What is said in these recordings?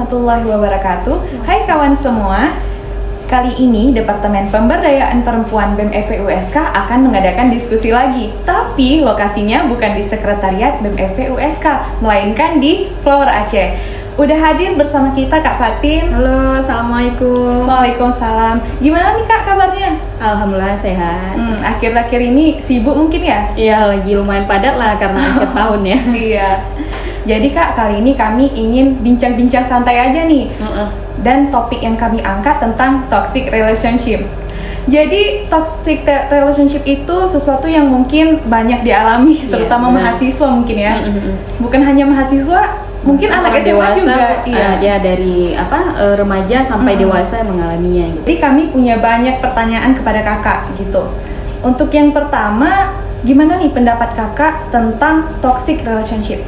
warahmatullahi wabarakatuh. Hai kawan semua. Kali ini Departemen Pemberdayaan Perempuan BEM FEUSK akan mengadakan diskusi lagi. Tapi lokasinya bukan di Sekretariat BEM FEUSK, melainkan di Flower Aceh. Udah hadir bersama kita Kak Fatin. Halo, Assalamualaikum. Waalaikumsalam. Gimana nih Kak kabarnya? Alhamdulillah sehat. Akhir-akhir ini sibuk mungkin ya? Iya, lagi lumayan padat lah karena akhir tahun ya. Iya. Jadi Kak, kali ini kami ingin bincang-bincang santai aja nih. Dan topik yang kami angkat tentang toxic relationship. Jadi toxic relationship itu sesuatu yang mungkin banyak dialami, terutama mahasiswa mungkin ya. Bukan hanya mahasiswa, mungkin anak SMA dewasa, juga. Ya dari remaja sampai dewasa mengalaminya. Gitu. Jadi kami punya banyak pertanyaan kepada kakak gitu. Untuk yang pertama, gimana nih pendapat kakak tentang toxic relationship?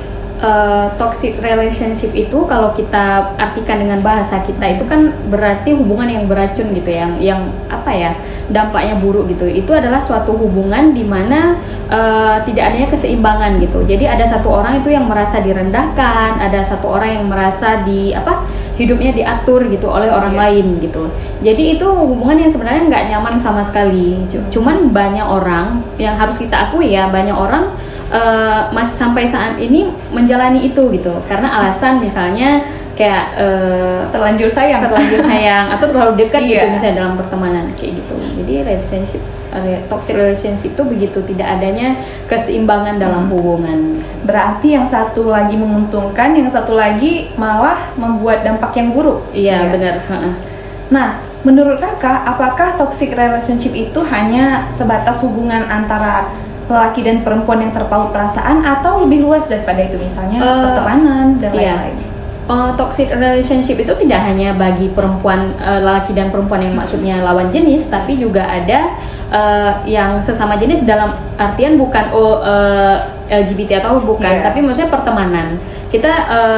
Toxic relationship itu kalau kita artikan dengan bahasa kita itu kan berarti hubungan yang beracun gitu, yang apa ya, dampaknya buruk gitu. Itu adalah suatu hubungan di mana tidak adanya keseimbangan gitu. Jadi ada satu orang itu yang merasa direndahkan, ada satu orang yang merasa hidupnya diatur gitu oleh orang lain gitu. Jadi itu hubungan yang sebenarnya nggak nyaman sama sekali. Cuman banyak orang yang harus kita akui ya, banyak orang masih sampai saat ini menjalani itu gitu karena alasan misalnya kayak terlanjur sayang atau terlalu dekat gitu misalnya dalam pertemanan kayak gitu. Jadi toxic relationship itu begitu tidak adanya keseimbangan dalam hubungan. Berarti yang satu lagi menguntungkan, yang satu lagi malah membuat dampak yang buruk. Iya benar. Nah, menurut kakak, apakah toxic relationship itu hanya sebatas hubungan antara lelaki dan perempuan yang terpaut perasaan atau lebih luas daripada itu, misalnya pertemanan dan lain-lain? Toxic relationship itu tidak hanya bagi perempuan, lelaki dan perempuan yang maksudnya lawan jenis, tapi juga ada yang sesama jenis dalam artian bukan LGBT atau bukan, tapi maksudnya pertemanan. Kita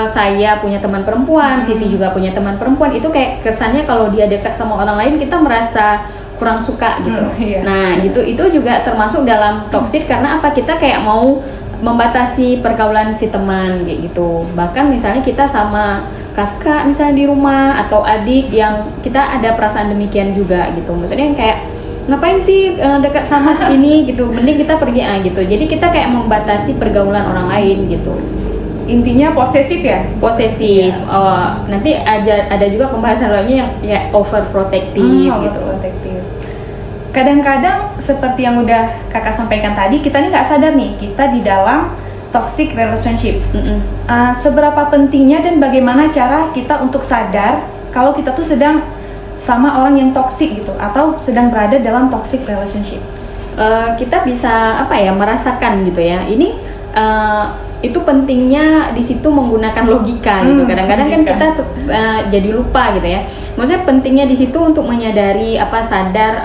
saya punya teman perempuan, Siti juga punya teman perempuan, itu kayak kesannya kalau dia dekat sama orang lain kita merasa kurang suka gitu. Nah, gitu itu juga termasuk dalam toxic karena apa? Kita kayak mau membatasi pergaulan si teman kayak gitu. Bahkan misalnya kita sama kakak misalnya di rumah atau adik yang kita ada perasaan demikian juga gitu. Maksudnya yang kayak ngapain sih dekat sama si ini gitu. Mending kita pergi gitu. Jadi kita kayak membatasi pergaulan orang lain gitu. Intinya posesif ya? Posesif. Nanti ada juga pembahasan lainnya yang ya overprotective gitu. Kadang-kadang seperti yang udah kakak sampaikan tadi, kita nih nggak sadar nih kita di dalam toxic relationship. Seberapa pentingnya dan bagaimana cara kita untuk sadar kalau kita tuh sedang sama orang yang toxic gitu atau sedang berada dalam toxic relationship? Kita bisa merasakan gitu ya. Ini itu pentingnya di situ menggunakan logika gitu. Kadang-kadang kan kita jadi lupa gitu ya. Maksudnya pentingnya di situ untuk menyadari sadar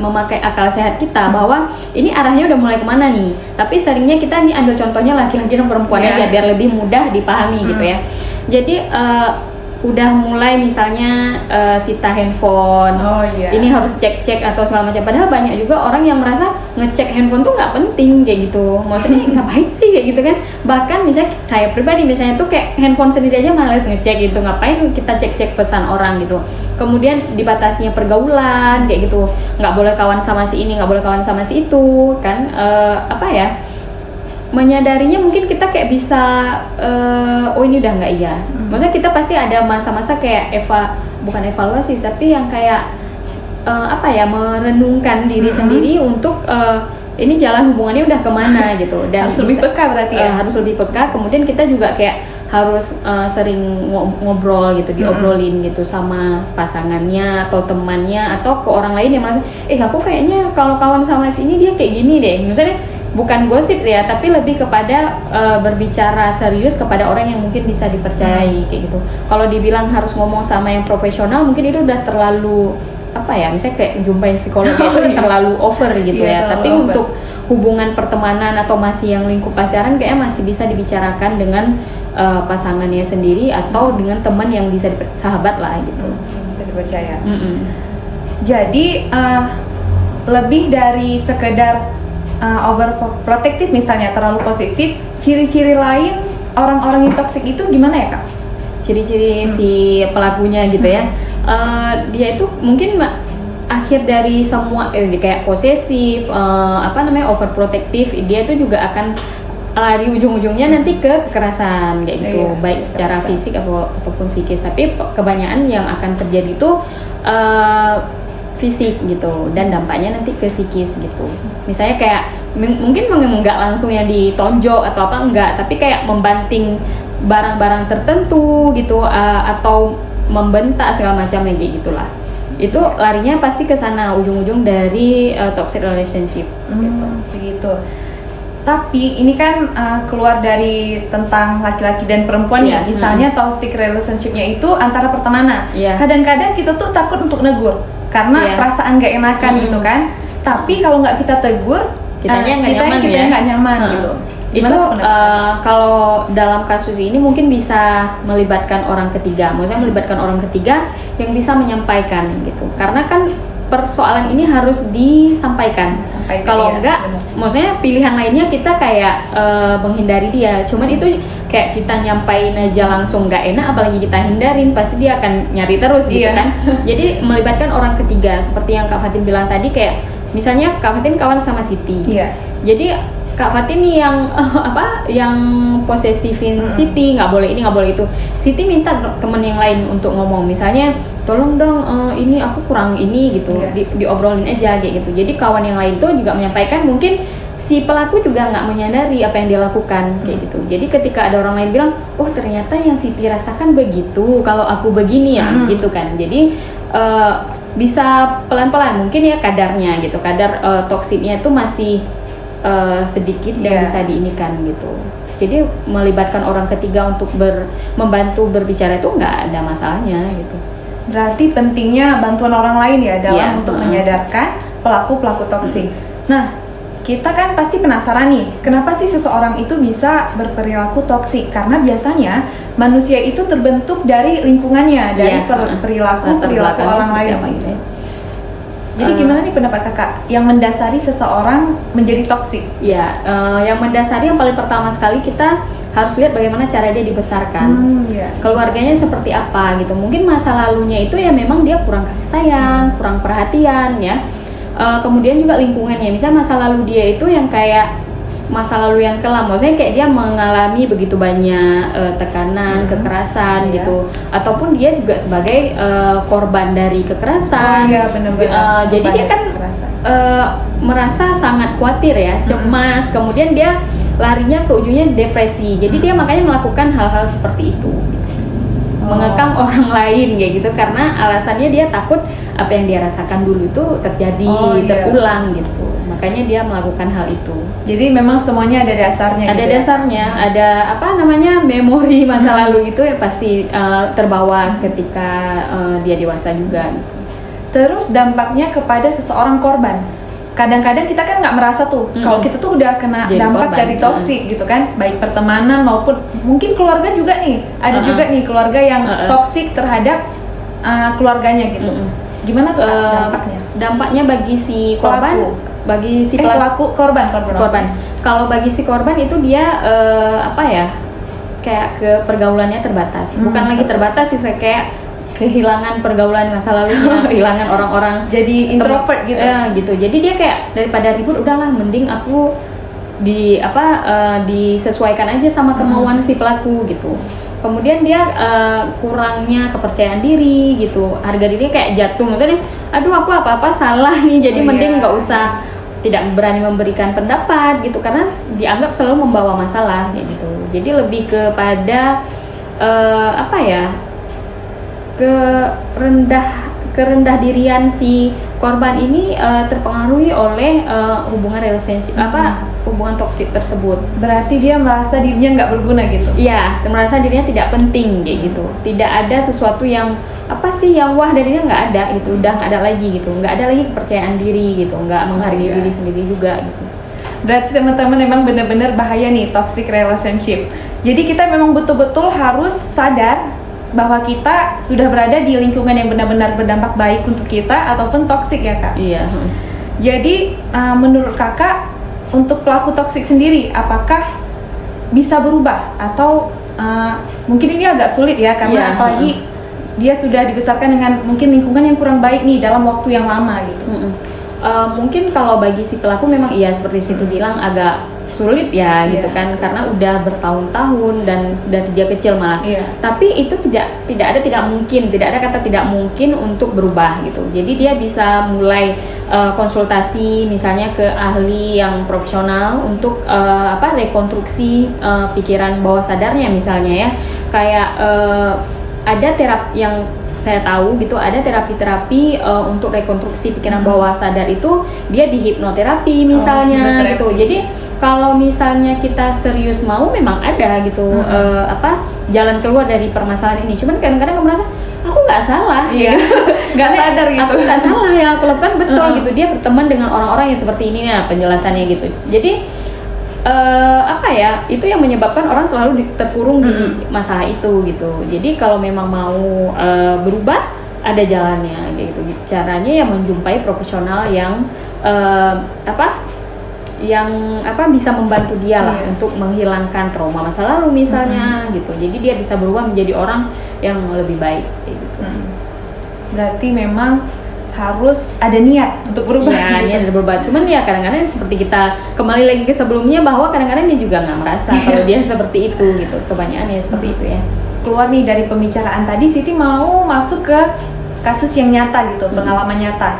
memakai akal sehat kita bahwa ini arahnya udah mulai kemana nih. Tapi seringnya kita nih ambil contohnya laki-laki dan perempuan aja biar lebih mudah dipahami gitu ya. Jadi udah mulai misalnya sita handphone, ini harus cek-cek atau segala macam. Padahal banyak juga orang yang merasa ngecek handphone tuh nggak penting kayak gitu. Maksudnya ngapain sih kayak gitu kan? Bahkan misalnya saya pribadi misalnya tuh kayak handphone sendiri aja malas ngecek gitu. Ngapain kita cek-cek pesan orang gitu? Kemudian dibatasinya pergaulan kayak gitu. Nggak boleh kawan sama si ini, nggak boleh kawan sama si itu kan? Menyadarinya mungkin kita kayak bisa ini udah nggak iya. Maksudnya kita pasti ada masa-masa kayak bukan evaluasi tapi yang kayak merenungkan diri sendiri untuk ini jalan hubungannya udah kemana gitu. Dan harus lebih peka berarti ya. Harus lebih peka. Kemudian kita juga kayak harus sering ngobrol gitu, diobrolin gitu sama pasangannya atau temannya atau ke orang lain yang merasa aku kayaknya kalau kawan sama si ini dia kayak gini deh. Misalnya bukan gosip ya, tapi lebih kepada berbicara serius kepada orang yang mungkin bisa dipercayai kayak gitu. Kalau dibilang harus ngomong sama yang profesional, mungkin itu udah terlalu misalnya kayak jumpain psikolog itu terlalu over gitu ya. Tapi untuk hubungan pertemanan atau masih yang lingkup pacaran kayaknya masih bisa dibicarakan dengan pasangannya sendiri atau dengan teman yang bisa sahabat lah gitu. Bisa dipercaya. Jadi lebih dari sekedar overprotective misalnya, terlalu posesif, ciri-ciri lain orang-orang yang toksik itu gimana ya Kak? ciri-ciri si pelakunya gitu ya. Dia itu mungkin akhir dari semua kayak posesif, overprotective, dia itu juga akan lari ujung-ujungnya nanti ke kekerasan kayak gitu, baik secara fisik ataupun psikis. Tapi kebanyakan yang akan terjadi itu fisik gitu, dan dampaknya nanti ke psikis gitu. Misalnya kayak mungkin enggak langsung yang ditonjok atau apa, enggak, tapi kayak membanting barang-barang tertentu gitu, atau membentak segala macam kayak gitulah. Itu larinya pasti ke sana, ujung-ujung dari toxic relationship gitu. Begitu. Tapi ini kan keluar dari tentang laki-laki dan perempuan ya. Misalnya toxic relationship-nya itu antara pertemanan. Kadang-kadang kita tuh takut untuk negur karena perasaan gak enakan gitu kan. Tapi kalau nggak kita tegur, kitanya nggak nyaman gitu. Itu kalau dalam kasus ini mungkin bisa melibatkan orang ketiga. Maksudnya melibatkan orang ketiga yang bisa menyampaikan gitu. Karena kan persoalan ini harus disampaikan. Kalau enggak, maksudnya pilihan lainnya kita kayak menghindari dia. Cuman itu kayak kita nyampain aja langsung nggak enak, apalagi kita hindarin, pasti dia akan nyari terus gitu kan. Jadi melibatkan orang ketiga, seperti yang Kak Fatin bilang tadi, kayak misalnya Kak Fatin kawan sama Siti. Jadi Kak Fatin yang yang posesifin Siti, nggak boleh ini, nggak boleh itu. Siti minta temen yang lain untuk ngomong, misalnya tolong dong ini aku kurang ini gitu, diobrolin aja kayak gitu. Jadi kawan yang lain tuh juga menyampaikan, mungkin si pelaku juga nggak menyadari apa yang dia lakukan kayak gitu. Jadi ketika ada orang lain bilang, oh ternyata yang Siti rasakan begitu, kalau aku begini ya gitu kan. Jadi bisa pelan-pelan mungkin ya kadarnya gitu, kadar toksiknya itu masih sedikit dan bisa diinikan gitu. Jadi melibatkan orang ketiga untuk membantu berbicara itu nggak ada masalahnya gitu. Berarti pentingnya bantuan orang lain ya dalam untuk menyadarkan pelaku toksik. Nah, kita kan pasti penasaran nih, kenapa sih seseorang itu bisa berperilaku toksik? Karena biasanya manusia itu terbentuk dari lingkungannya, dari perilaku orang lain. Jadi gimana nih pendapat kakak yang mendasari seseorang menjadi toksik? Yang mendasari yang paling pertama sekali kita harus lihat bagaimana cara dia dibesarkan, keluarganya seperti apa gitu. Mungkin masa lalunya itu ya memang dia kurang kasih sayang, kurang perhatian ya. Kemudian juga lingkungannya, misal masa lalu dia itu yang kayak masa lalu yang kelam, maksudnya kayak dia mengalami begitu banyak tekanan, kekerasan gitu, ataupun dia juga sebagai korban dari kekerasan. Jadi dia kan merasa sangat khawatir ya, cemas, kemudian dia larinya ke ujungnya depresi. Jadi dia makanya melakukan hal-hal seperti itu, mengekang orang lain kayak gitu, karena alasannya dia takut apa yang dia rasakan dulu itu terjadi, terulang gitu. Makanya dia melakukan hal itu. Jadi memang semuanya ada dasarnya. Ada dasarnya, ada memori masa lalu itu ya pasti terbawa ketika dia dewasa juga. Terus dampaknya kepada seseorang korban. Kadang-kadang kita kan nggak merasa tuh kalau kita tuh udah kena jadi dampak korban dari toksik gitu kan, baik pertemanan maupun mungkin keluarga juga nih. Ada juga nih keluarga yang toksik terhadap keluarganya gitu. Gimana tuh dampaknya? Dampaknya bagi si korban, bagi si pelaku, korban. Kalau bagi si korban itu dia kayak ke pergaulannya terbatas. Bukan lagi terbatas sih, kayak kehilangan pergaulan masa lalunya, kehilangan orang-orang, jadi introvert gitu. Jadi dia kayak daripada ribut, udahlah mending aku disesuaikan aja sama kemauan si pelaku gitu. Kemudian dia kurangnya kepercayaan diri gitu, harga dirinya kayak jatuh, maksudnya aduh aku apa-apa salah nih, jadi mending nggak usah, tidak berani memberikan pendapat gitu, karena dianggap selalu membawa masalah kayak gitu. Jadi lebih kepada kerendah dirian si korban ini terpengaruhi oleh hubungan relationship hubungan toksik tersebut. Berarti dia merasa dirinya nggak berguna gitu? Iya, merasa dirinya tidak penting kayak gitu. Tidak ada sesuatu yang yang wah darinya, nggak ada gitu, udah nggak ada lagi gitu, nggak ada lagi kepercayaan diri gitu, nggak menghargai diri sendiri juga gitu. Berarti teman-teman memang benar-benar bahaya nih toxic relationship. Jadi kita memang betul-betul harus sadar bahwa kita sudah berada di lingkungan yang benar-benar berdampak baik untuk kita ataupun toksik ya kak. Iya. Jadi menurut kakak untuk pelaku toksik sendiri apakah bisa berubah atau mungkin ini agak sulit ya karena Iya, apalagi dia sudah dibesarkan dengan mungkin lingkungan yang kurang baik nih dalam waktu yang lama gitu. Mungkin kalau bagi si pelaku memang iya seperti situ bilang agak sulit ya gitu kan, karena udah bertahun-tahun dan dari dia kecil malah. Tapi itu tidak ada kata tidak mungkin untuk berubah gitu. Jadi dia bisa mulai konsultasi misalnya ke ahli yang profesional untuk rekonstruksi pikiran bawah sadarnya misalnya ya. Kayak ada terapi yang saya tahu gitu, ada terapi-terapi untuk rekonstruksi pikiran bawah sadar itu dia di hipnoterapi misalnya gitu. Jadi kalau misalnya kita serius mau memang ada gitu jalan keluar dari permasalahan ini. Cuman kadang-kadang aku merasa aku nggak salah, nggak sadar gitu. Aku nggak salah yang aku lakukan betul gitu. Dia berteman dengan orang-orang yang seperti ini ya penjelasannya gitu. Jadi itu yang menyebabkan orang selalu terkurung di masalah itu gitu. Jadi kalau memang mau berubah ada jalannya gitu. Caranya ya menjumpai profesional yang bisa membantu dia lah untuk menghilangkan trauma masa lalu misalnya gitu. Jadi dia bisa berubah menjadi orang yang lebih baik gitu. Berarti memang harus ada niat untuk berubah. Iya, gitu. niat untuk berubah. Cuman ya kadang-kadang seperti kita kembali lagi ke sebelumnya bahwa kadang-kadang dia juga nggak merasa kalau dia seperti itu gitu. Kebanyakannya seperti itu ya. Keluar nih dari pembicaraan tadi, Siti mau masuk ke kasus yang nyata gitu, pengalaman nyata.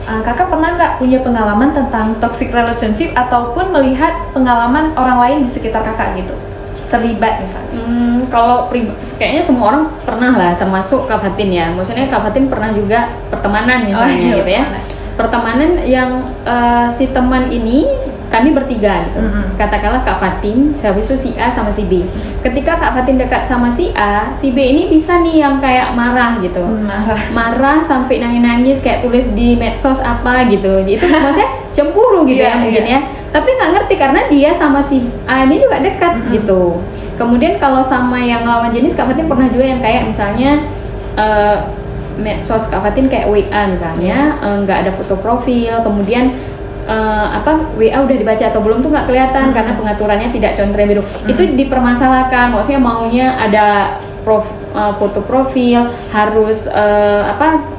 Kakak pernah nggak punya pengalaman tentang toxic relationship ataupun melihat pengalaman orang lain di sekitar kakak gitu, terlibat misalnya? Kalau kayaknya semua orang pernah lah, termasuk Kak Fatin ya. Maksudnya Kak Fatin pernah juga pertemanan misalnya gitu ya. Pertemanan yang si teman ini kami bertiga gitu. Katakanlah Kak Fatin, habis itu si A sama si B. Ketika Kak Fatin dekat sama si A, si B ini bisa nih yang kayak marah gitu. Marah sampai nangis-nangis kayak tulis di medsos apa gitu. Itu maksudnya cemburu gitu ya mungkin ya. Tapi nggak ngerti karena dia sama si A ini juga dekat gitu. Kemudian kalau sama yang lawan jenis, Kak Fatin pernah juga yang kayak misalnya medsos Kak Fatin kayak WA misalnya nggak ada foto profil, kemudian WA udah dibaca atau belum tuh nggak kelihatan karena pengaturannya tidak contreng biru. Itu dipermasalahkan, maksudnya maunya ada foto profil, harus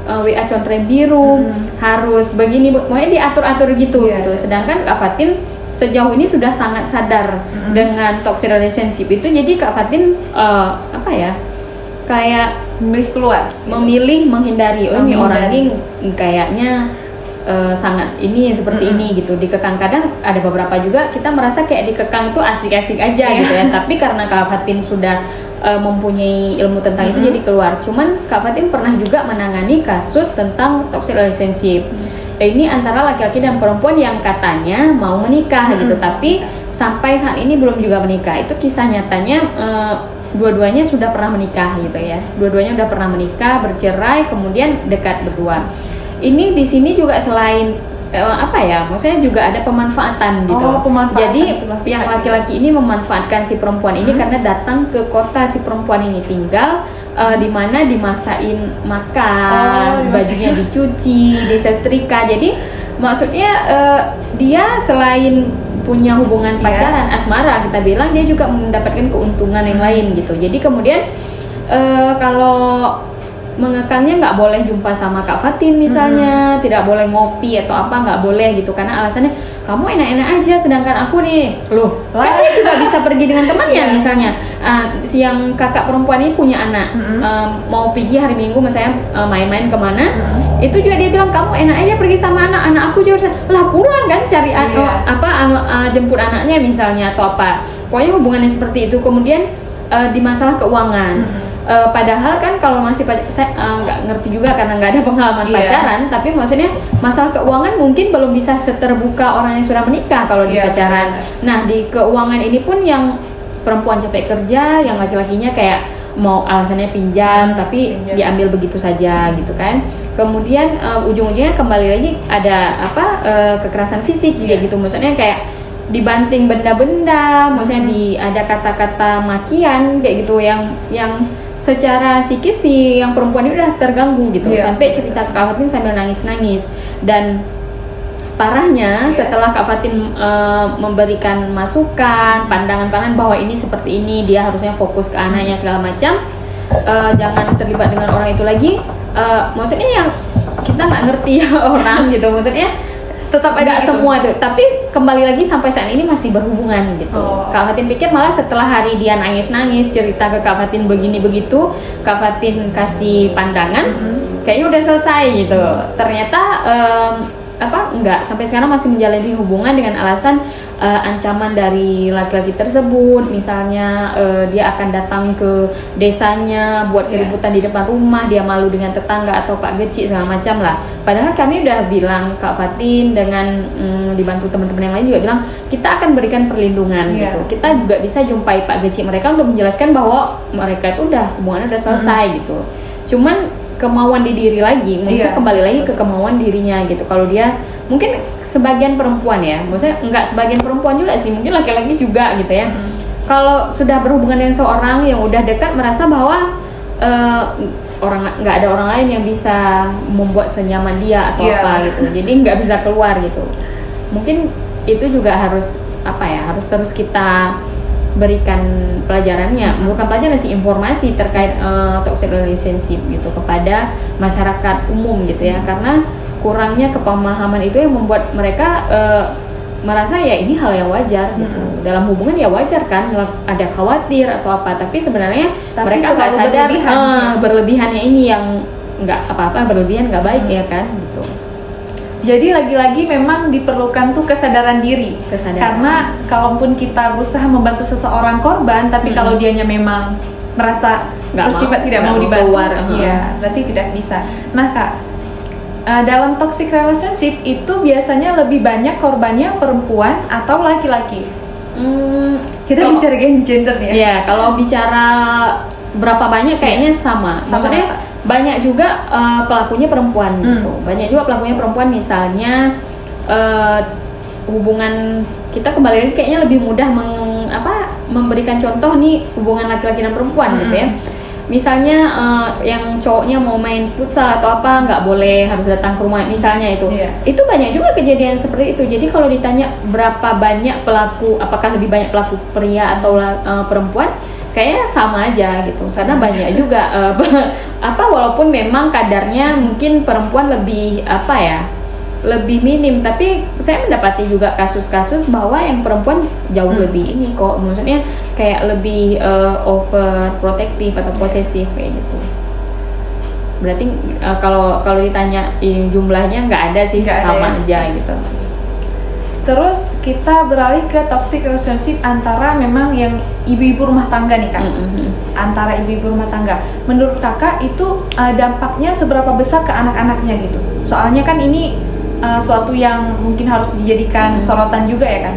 WA contreng biru, harus begini, maunya diatur-atur gitu gitu. Sedangkan Kak Fatin sejauh ini sudah sangat sadar dengan toxic relationship itu. Jadi Kak Fatin kayak memilih keluar, memilih menghindari. Ini orang ini kayaknya sangat ini seperti ini gitu, dikekang. Kadang ada beberapa juga kita merasa kayak dikekang itu asik-asik aja gitu ya, tapi karena Kak Fatin sudah mempunyai ilmu tentang itu jadi keluar. Cuman Kak Fatin pernah juga menangani kasus tentang toxic relationship. Ini antara laki-laki dan perempuan yang katanya mau menikah gitu, tapi sampai saat ini belum juga menikah. Itu kisah nyatanya dua-duanya sudah pernah menikah gitu ya. Dua-duanya sudah pernah menikah, bercerai, kemudian dekat berdua. Ini di sini juga selain maksudnya juga ada pemanfaatan gitu. Jadi yang laki-laki ini memanfaatkan si perempuan ini karena datang ke kota si perempuan ini tinggal, di mana dimasain makan, bajunya dicuci, disetrika. Jadi maksudnya dia selain punya hubungan pacaran asmara kita bilang, dia juga mendapatkan keuntungan yang lain gitu. Jadi kemudian kalau mengekangnya nggak boleh jumpa sama Kak Fatin misalnya, tidak boleh ngopi atau apa, nggak boleh gitu karena alasannya kamu enak-enak aja sedangkan aku nih kan dia juga bisa pergi dengan temannya misalnya. Yang kakak perempuan ini punya anak, mau pergi hari Minggu misalnya main-main kemana, itu juga dia bilang kamu enak aja pergi sama anak aku juga lah pulang kan cari jemput anaknya misalnya atau apa, pokoknya hubungannya seperti itu. Kemudian di masalah keuangan, padahal kan kalau masih saya nggak ngerti juga karena nggak ada pengalaman pacaran, tapi maksudnya masalah keuangan mungkin belum bisa seterbuka orang yang sudah menikah kalau di pacaran. Nah di keuangan ini pun yang perempuan capek kerja, yang laki-lakinya kayak mau alasannya pinjam tapi diambil begitu saja gitu kan. Kemudian ujung-ujungnya kembali lagi ada kekerasan fisik gitu, maksudnya kayak dibanting benda-benda, maksudnya ada kata-kata makian kayak gitu yang secara psikis si yang perempuan ini udah terganggu gitu, sampai cerita ke Kak Fatin sambil nangis-nangis. Dan parahnya setelah Kak Fatin memberikan masukan, pandangan-pandangan bahwa ini seperti ini, dia harusnya fokus ke anaknya segala macam, jangan terlibat dengan orang itu lagi. Maksudnya yang kita nggak ngerti orang gitu, maksudnya tetap aja nggak gitu. semua tuh, tapi kembali lagi sampai saat ini masih berhubungan gitu. Kak Fatin pikir malah setelah hari dia nangis-nangis cerita ke Kak Fatin begini begitu, Kak Fatin kasih pandangan, kayaknya udah selesai gitu. Ternyata enggak, sampai sekarang masih menjalani hubungan dengan alasan ancaman dari laki-laki tersebut, misalnya dia akan datang ke desanya buat keributan di depan rumah, dia malu dengan tetangga atau Pak Geci segala macam lah. Padahal kami udah bilang, Kak Fatin dengan dibantu teman-teman yang lain juga bilang kita akan berikan perlindungan gitu. Kita juga bisa jumpai Pak Geci mereka untuk menjelaskan bahwa mereka itu hubungannya udah selesai gitu. Cuman kemauan di diri lagi, maksudnya kembali lagi ke kemauan dirinya gitu. Kalau dia mungkin sebagian perempuan ya, maksudnya enggak sebagian perempuan juga sih, mungkin laki-laki juga gitu ya. Kalau sudah berhubungan dengan seorang yang udah dekat, merasa bahwa nggak ada orang lain yang bisa membuat senyaman dia atau apa gitu, jadi nggak bisa keluar gitu. Mungkin itu juga harus harus terus kita berikan pelajarannya, bukan pelajaran sih, informasi terkait toxic relationship gitu kepada masyarakat umum gitu ya, karena kurangnya kepemahaman itu yang membuat mereka merasa ya ini hal yang wajar gitu. Dalam hubungan ya wajar kan ada khawatir atau apa, tapi sebenarnya mereka nggak sadar berlebihannya ini yang nggak apa-apa, berlebihan nggak baik ya kan gitu. Jadi lagi-lagi memang diperlukan tuh kesadaran diri. Karena kalaupun kita berusaha membantu seseorang korban, tapi kalau dianya memang merasa bersifat tidak mau dibantu, ya berarti tidak bisa. Nah Kak, dalam toxic relationship itu biasanya lebih banyak korbannya perempuan atau laki-laki? Kita bicara gender ya? Iya, kalau bicara berapa banyak kayaknya sama. Maksudnya banyak juga pelakunya perempuan gitu. Banyak juga pelakunya perempuan, misalnya hubungan kita kembali lagi kayaknya lebih mudah memberikan contoh nih hubungan laki-laki dan perempuan gitu ya. Misalnya yang cowoknya mau main futsal atau apa, nggak boleh, harus datang ke rumah misalnya itu. Itu banyak juga kejadian seperti itu. Jadi kalau ditanya berapa banyak pelaku, apakah lebih banyak pelaku pria atau perempuan, kayaknya sama aja gitu, karena banyak juga walaupun memang kadarnya mungkin perempuan lebih lebih minim, tapi saya mendapati juga kasus-kasus bahwa yang perempuan jauh lebih ini kok, maksudnya kayak lebih overprotective atau posesif kayak gitu. Berarti kalau ditanya jumlahnya nggak ada sih, sama aja gitu. Terus kita beralih ke toxic relationship antara memang yang ibu-ibu rumah tangga nih Kak. Antara ibu-ibu rumah tangga. Menurut Kakak itu dampaknya seberapa besar ke anak-anaknya gitu? Soalnya kan ini suatu yang mungkin harus dijadikan sorotan juga ya kan?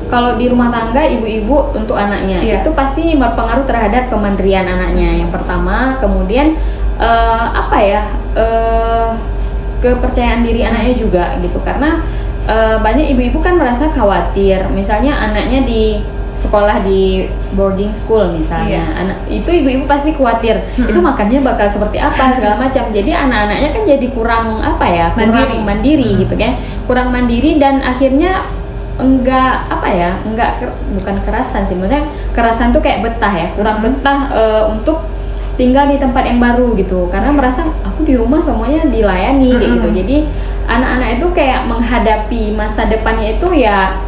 Kalau di rumah tangga ibu-ibu untuk anaknya itu pasti berpengaruh terhadap kemandirian anaknya yang pertama, kemudian kepercayaan diri anaknya juga gitu, karena banyak ibu-ibu kan merasa khawatir, misalnya anaknya di sekolah di boarding school misalnya, anak itu ibu-ibu pasti khawatir itu makannya bakal seperti apa segala macam, jadi anak-anaknya kan jadi kurang kurang mandiri gitu kan, kurang mandiri, dan akhirnya bukan kerasan sih, maksudnya kerasan tuh kayak betah ya, kurang betah untuk tinggal di tempat yang baru gitu, karena merasa aku di rumah semuanya dilayani kayak gitu. Jadi anak-anak itu kayak menghadapi masa depannya itu ya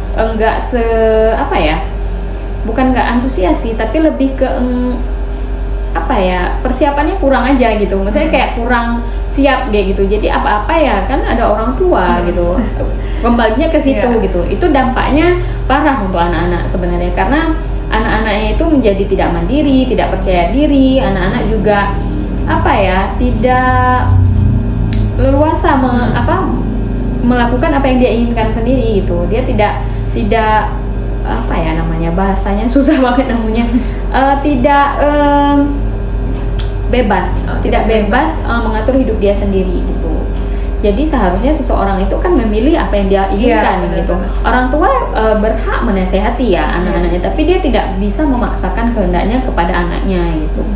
bukan nggak antusias sih, tapi lebih ke persiapannya kurang aja gitu, maksudnya kayak kurang siap kayak gitu. Jadi apa-apa ya kan ada orang tua gitu, kembalinya ke situ gitu. Itu dampaknya parah untuk anak-anak sebenarnya, karena anak-anaknya itu menjadi tidak mandiri, tidak percaya diri. Anak-anak juga tidak leluasa melakukan apa yang dia inginkan sendiri gitu. Dia tidak bahasanya susah banget namanya, tidak bebas, tidak bebas mengatur hidup dia sendiri gitu. Jadi seharusnya seseorang itu kan memilih apa yang dia inginkan gitu. Orang tua berhak menasehati ya anak-anaknya, tapi dia tidak bisa memaksakan kehendaknya kepada anaknya gitu.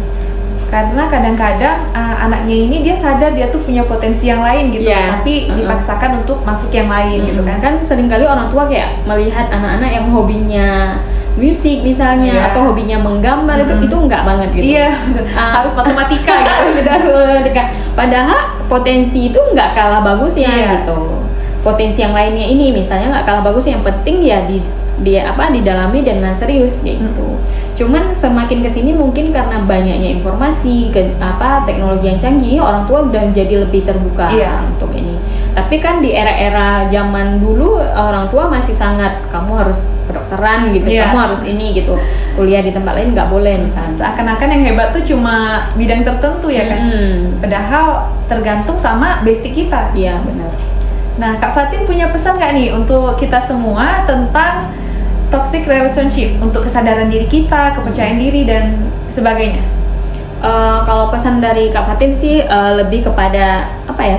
Karena kadang-kadang anaknya ini dia sadar dia tuh punya potensi yang lain gitu, Iya. tapi dipaksakan untuk masuk yang lain gitu kan. Kan seringkali orang tua kayak melihat anak-anak yang hobinya musik misalnya, Iya. atau hobinya menggambar, itu enggak banget gitu. Iya, harus matematika gitu. Gitu, harus matematika. Padahal potensi itu nggak kalah bagusnya Iya. gitu. Potensi yang lainnya ini misalnya nggak kalah bagus, yang penting ya didalami dengan serius gitu. Cuman semakin kesini mungkin karena banyaknya informasi teknologi yang canggih, orang tua udah jadi lebih terbuka untuk ini. Tapi kan di era-era zaman dulu orang tua masih sangat, kamu harus kedokteran gitu, kamu harus ini gitu, kuliah di tempat lain nggak boleh misalnya. Seakan-akan yang hebat tuh cuma bidang tertentu ya kan. Padahal tergantung sama basic kita. Iya benar. Nah, Kak Fatin punya pesan nggak nih untuk kita semua tentang toxic relationship, untuk kesadaran diri kita, kepercayaan diri dan sebagainya? Kalau pesan dari Kak Fatin sih lebih kepada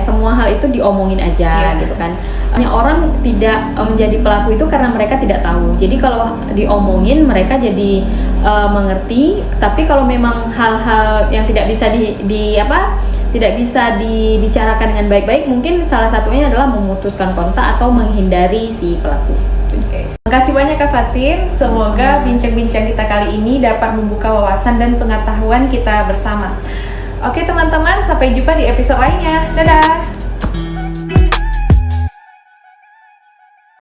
semua hal itu diomongin aja gitu kan. Orang tidak menjadi pelaku itu karena mereka tidak tahu. Jadi kalau diomongin mereka jadi mengerti. Tapi kalau memang hal-hal yang tidak bisa tidak bisa dibicarakan dengan baik-baik, mungkin salah satunya adalah memutuskan kontak atau menghindari si pelaku. Terima kasih banyak Kak Fatin. Semoga bincang-bincang kita kali ini dapat membuka wawasan dan pengetahuan kita bersama. Oke teman-teman, sampai jumpa di episode lainnya. Dadah!